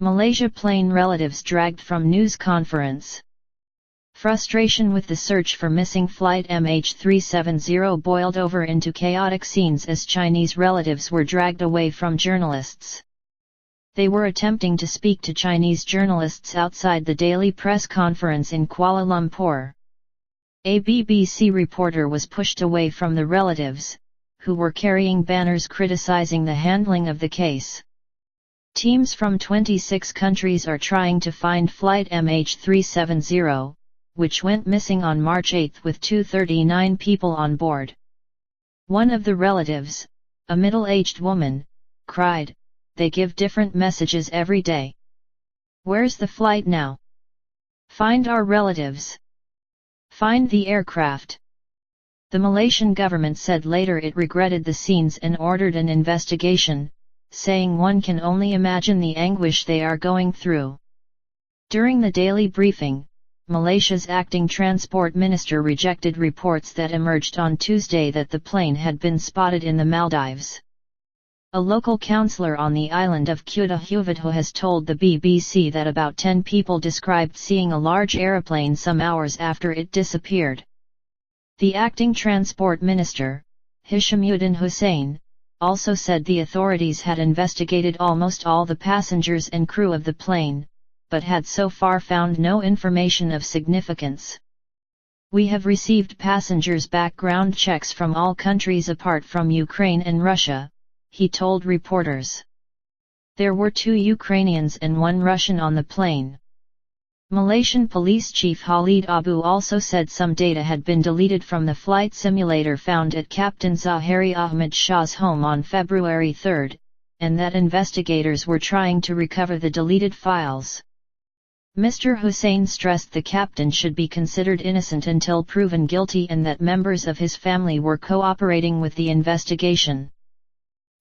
Malaysia plane relatives dragged from news conference. Frustration with the search for missing flight MH370 boiled over into chaotic scenes as Chinese relatives were dragged away from journalists. They were attempting to speak to Chinese journalists outside the daily press conference in Kuala Lumpur. A BBC reporter was pushed away from the relatives, who were carrying banners criticizing the handling of the case. Teams from 26 countries are trying to find flight MH370, which went missing on March 8 with 239 people on board. One of the relatives, a middle-aged woman, cried, "They give different messages every day. Where's the flight now? Find our relatives. Find the aircraft." The Malaysian government said later it regretted the scenes and ordered an investigation, saying one can only imagine the anguish they are going through. During the daily briefing, Malaysia's acting transport minister rejected reports that emerged on Tuesday that the plane had been spotted in the Maldives. A local councillor on the island of Kuta Huvadhu has told the BBC that about 10 people described seeing a large aeroplane some hours after it disappeared. The acting transport minister, Hishamuddin Hussain, also said the authorities had investigated almost all the passengers and crew of the plane, but had so far found no information of significance. "We have received passengers' background checks from all countries apart from Ukraine and Russia," he told reporters. There were 2 Ukrainians and 1 Russian on the plane. Malaysian Police Chief Khalid Abu also said some data had been deleted from the flight simulator found at Captain Zahari Ahmad Shah's home on February 3, and that investigators were trying to recover the deleted files. Mr. Hussain stressed the captain should be considered innocent until proven guilty and that members of his family were cooperating with the investigation.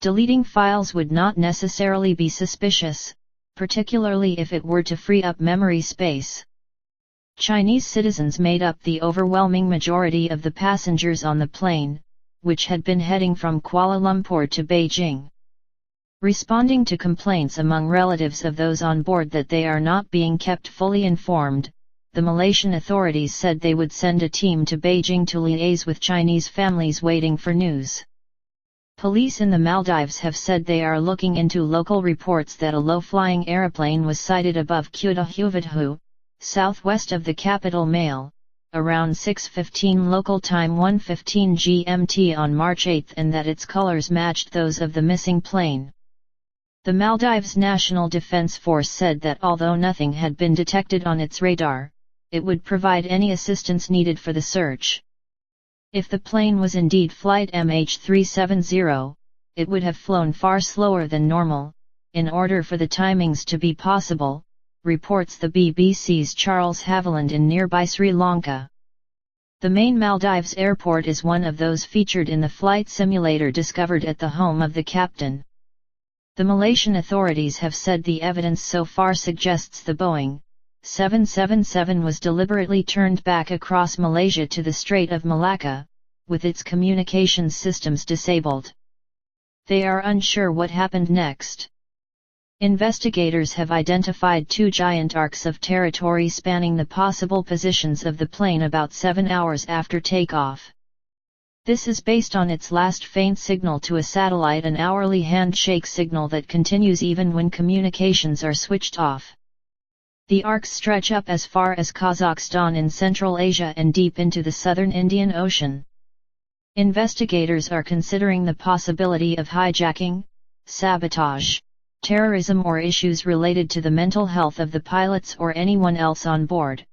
Deleting files would not necessarily be suspicious, particularly if it were to free up memory space. Chinese citizens made up the overwhelming majority of the passengers on the plane, which had been heading from Kuala Lumpur to Beijing. Responding to complaints among relatives of those on board that they are not being kept fully informed, the Malaysian authorities said they would send a team to Beijing to liaise with Chinese families waiting for news. Police in the Maldives have said they are looking into local reports that a low-flying aeroplane was sighted above Kuta Huvadhu, southwest of the capital Male, around 6:15 local time 1:15 GMT on March 8 and that its colors matched those of the missing plane. The Maldives National Defense Force said that although nothing had been detected on its radar, it would provide any assistance needed for the search. If the plane was indeed flight MH370, it would have flown far slower than normal, in order for the timings to be possible, reports the BBC's Charles Haviland in nearby Sri Lanka. The main Maldives airport is one of those featured in the flight simulator discovered at the home of the captain. The Malaysian authorities have said the evidence so far suggests the Boeing 777 was deliberately turned back across Malaysia to the Strait of Malacca, with its communications systems disabled. They are unsure what happened next. Investigators have identified 2 giant arcs of territory spanning the possible positions of the plane about 7 hours after takeoff. This is based on its last faint signal to a satellite, an hourly handshake signal that continues even when communications are switched off. The arcs stretch up as far as Kazakhstan in Central Asia and deep into the southern Indian Ocean. Investigators are considering the possibility of hijacking, sabotage, terrorism or issues related to the mental health of the pilots or anyone else on board.